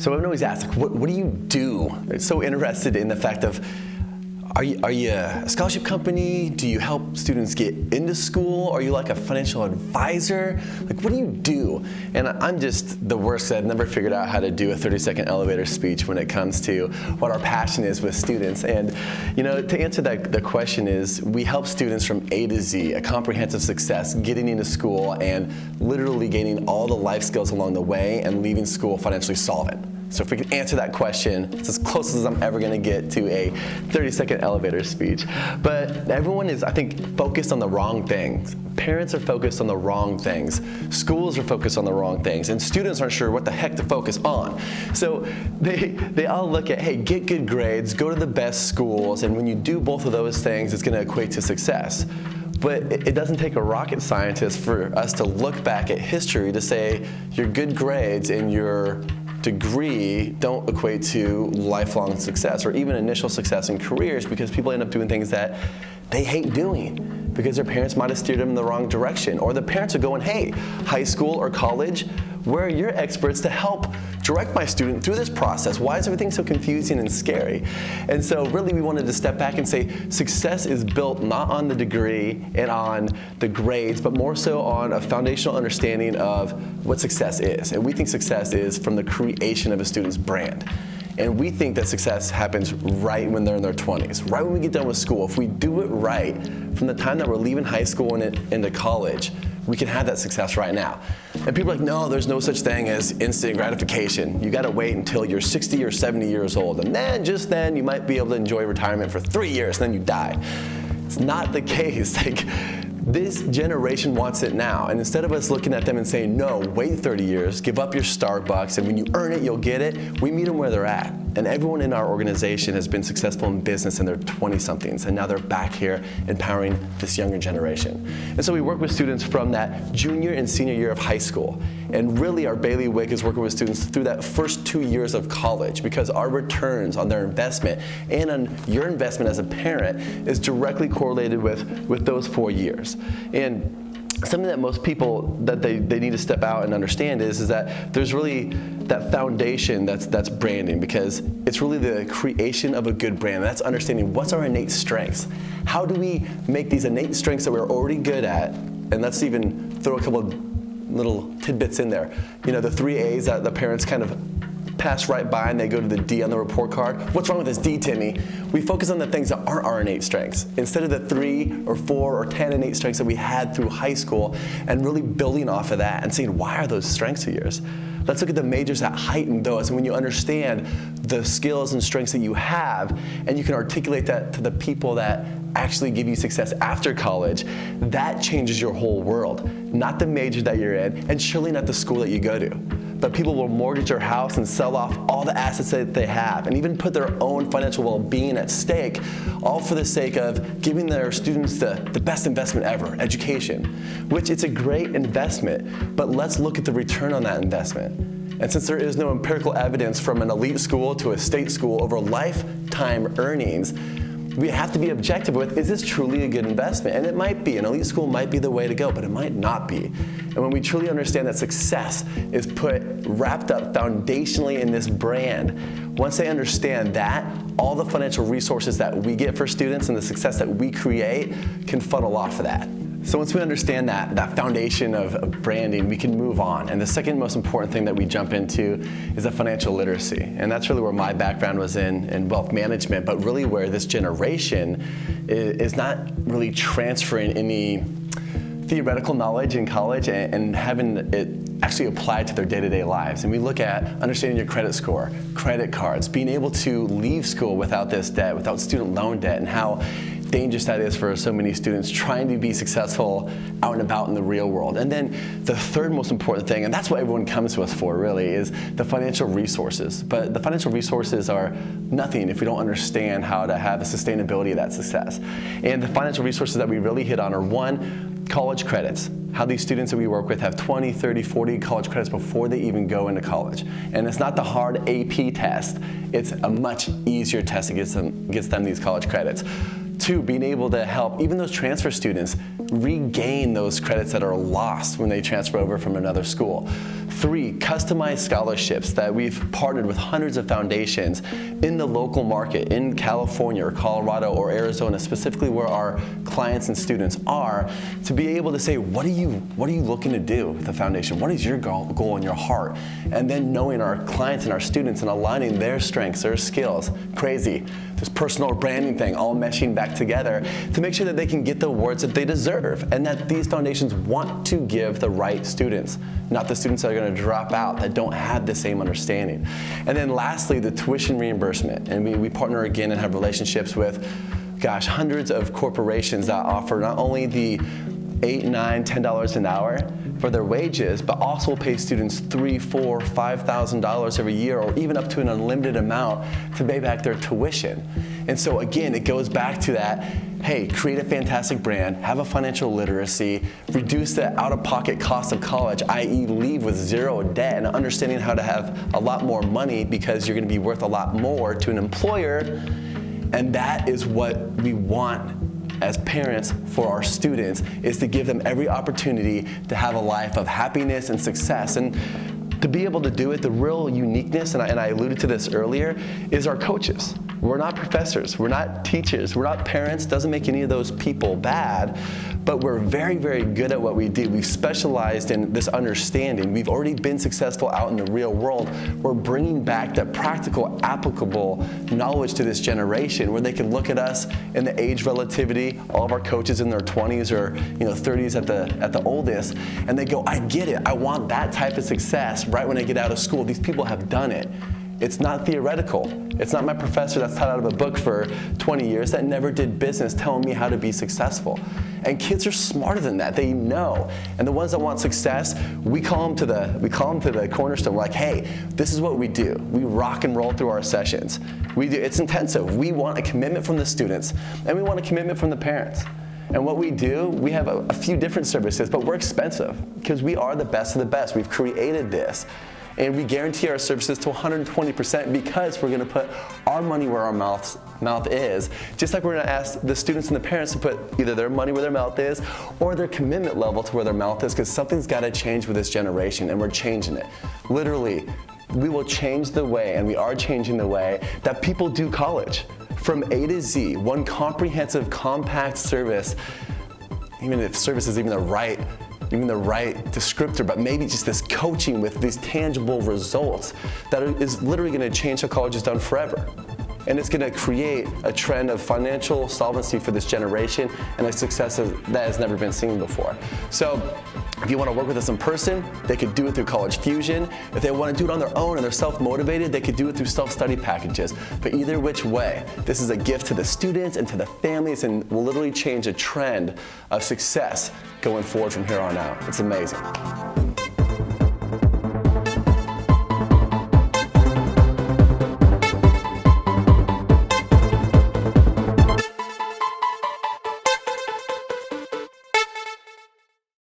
So everyone always asks, like, what do you do? They're so interested in the fact of, are you a scholarship company? Do you help students get into school? Are you like a financial advisor? Like, what do you do? And I'm just the worst. I've never figured out how to do a 30-second elevator speech when it comes to what our passion is with students. And, you know, to answer the question is, we help students from A to Z, a comprehensive success, getting into school and literally gaining all the life skills along the way and leaving school financially solvent. So if we can answer that question, it's as close as I'm ever going to get to a 30-second elevator speech. But everyone is, I think, focused on the wrong things. Parents are focused on the wrong things. Schools are focused on the wrong things. And students aren't sure what the heck to focus on. So they all look at, hey, get good grades, go to the best schools, and when you do both of those things, it's going to equate to success. But it doesn't take a rocket scientist for us to look back at history to say your good grades and your degree don't equate to lifelong success or even initial success in careers, because people end up doing things that they hate doing because their parents might have steered them in the wrong direction, or the parents are going, hey, high school or college, where are your experts to help direct my student through this process? Why is everything so confusing and scary? And so really we wanted to step back and say success is built not on the degree and on the grades, but more so on a foundational understanding of what success is. And we think success is from the creation of a student's brand. And we think that success happens right when they're in their 20s, right when we get done with school. If we do it right, from the time that we're leaving high school and into college, we can have that success right now. And people are like, no, there's no such thing as instant gratification. You gotta wait until you're 60 or 70 years old. And then, just then, you might be able to enjoy retirement for 3 years, and then you die. It's not the case. Like, this generation wants it now. And instead of us looking at them and saying, no, wait 30 years, give up your Starbucks, and when you earn it, you'll get it, we meet them where they're at. And everyone in our organization has been successful in business in their 20-somethings, and now they're back here empowering this younger generation. And so we work with students from that junior and senior year of high school. And really our bailiwick is working with students through that first 2 years of college, because our returns on their investment and on your investment as a parent is directly correlated with those 4 years. And something that most people that they need to step out and understand is that there's really that foundation that's branding, because it's really the creation of a good brand. That's understanding what's our innate strengths. How do we make these innate strengths that we're already good at, and let's even throw a couple of little tidbits in there. You know, the 3 A's that the parents kind of pass right by and they go to the D on the report card. What's wrong with this D, Timmy? We focus on the things that aren't our innate strengths instead of the 3 or 4 or 10 innate strengths that we had through high school, and really building off of that and saying, why are those strengths of yours? Let's look at the majors that heighten those. And when you understand the skills and strengths that you have, and you can articulate that to the people that actually give you success after college, that changes your whole world. Not the major that you're in, and surely not the school that you go to. But people will mortgage their house and sell off all the assets that they have, and even put their own financial well-being at stake, all for the sake of giving their students the best investment ever, education, which it's a great investment, but let's look at the return on that investment. And since there is no empirical evidence from an elite school to a state school over lifetime earnings, we have to be objective with, is this truly a good investment? And it might be. An elite school might be the way to go, but it might not be. And when we truly understand that success is wrapped up foundationally in this brand, once they understand that, all the financial resources that we get for students and the success that we create can funnel off of that. So once we understand that foundation of branding, we can move on. And the second most important thing that we jump into is the financial literacy. And that's really where my background was in wealth management, but really where this generation is not really transferring any theoretical knowledge in college and having it actually applied to their day-to-day lives. And we look at understanding your credit score, credit cards, being able to leave school without this debt, without student loan debt, and how dangerous that is for so many students trying to be successful out and about in the real world. And then the third most important thing, and that's what everyone comes to us for really, is the financial resources. But the financial resources are nothing if we don't understand how to have a sustainability of that success. And the financial resources that we really hit on are, one, college credits. How these students that we work with have 20, 30, 40 college credits before they even go into college. And it's not the hard AP test, it's a much easier test that gets them these college credits. 2, being able to help even those transfer students regain those credits that are lost when they transfer over from another school. 3, customized scholarships that we've partnered with hundreds of foundations in the local market in California or Colorado or Arizona, specifically where our clients and students are, to be able to say, what are you looking to do with the foundation? What is your goal in your heart? And then knowing our clients and our students and aligning their strengths, their skills, crazy, this personal branding thing all meshing back together to make sure that they can get the awards that they deserve and that these foundations want to give the right students, not the students that are going to drop out that don't have the same understanding. And then lastly, the tuition reimbursement. And we partner again and have relationships with, gosh, hundreds of corporations that offer not only the $8, $9, $10 an hour for their wages, but also pay students $3,000, $4,000, $5,000 every year, or even up to an unlimited amount to pay back their tuition. And so again, it goes back to that, hey, create a fantastic brand, have a financial literacy, reduce the out-of-pocket cost of college, i.e. leave with zero debt, and understanding how to have a lot more money because you're gonna be worth a lot more to an employer. And that is what we want as parents for our students, is to give them every opportunity to have a life of happiness and success. And to be able to do it, the real uniqueness, and I alluded to this earlier, is our coaches. We're not professors, we're not teachers, we're not parents. Doesn't make any of those people bad, but we're very, very good at what we do. We've specialized in this understanding. We've already been successful out in the real world. We're bringing back that practical, applicable knowledge to this generation where they can look at us in the age relativity, all of our coaches in their 20s or 30s at the oldest, and they go, I get it. I want that type of success right when I get out of school. These people have done it. It's not theoretical. It's not my professor that's taught out of a book for 20 years that never did business telling me how to be successful. And kids are smarter than that. They know. And the ones that want success, we call them to the cornerstone. We're like, hey, this is what we do. We rock and roll through our sessions. It's intensive. We want a commitment from the students, and we want a commitment from the parents. And what we do, we have a few different services, but we're expensive because we are the best of the best. We've created this. And we guarantee our services to 120% because we're gonna put our money where our mouth is, just like we're gonna ask the students and the parents to put either their money where their mouth is or their commitment level to where their mouth is, because something's gotta change with this generation, and we're changing it. Literally, we will change the way, and we are changing the way, that people do college. From A to Z, one comprehensive, compact service, even if service is even the right descriptor, but maybe just this coaching with these tangible results that is literally going to change how college is done forever. And it's going to create a trend of financial solvency for this generation and a success that has never been seen before. So if you want to work with us in person, they could do it through College Fusion. If they want to do it on their own and they're self-motivated, they could do it through self-study packages. But either which way, this is a gift to the students and to the families, and will literally change a trend of success going forward from here on out. It's amazing.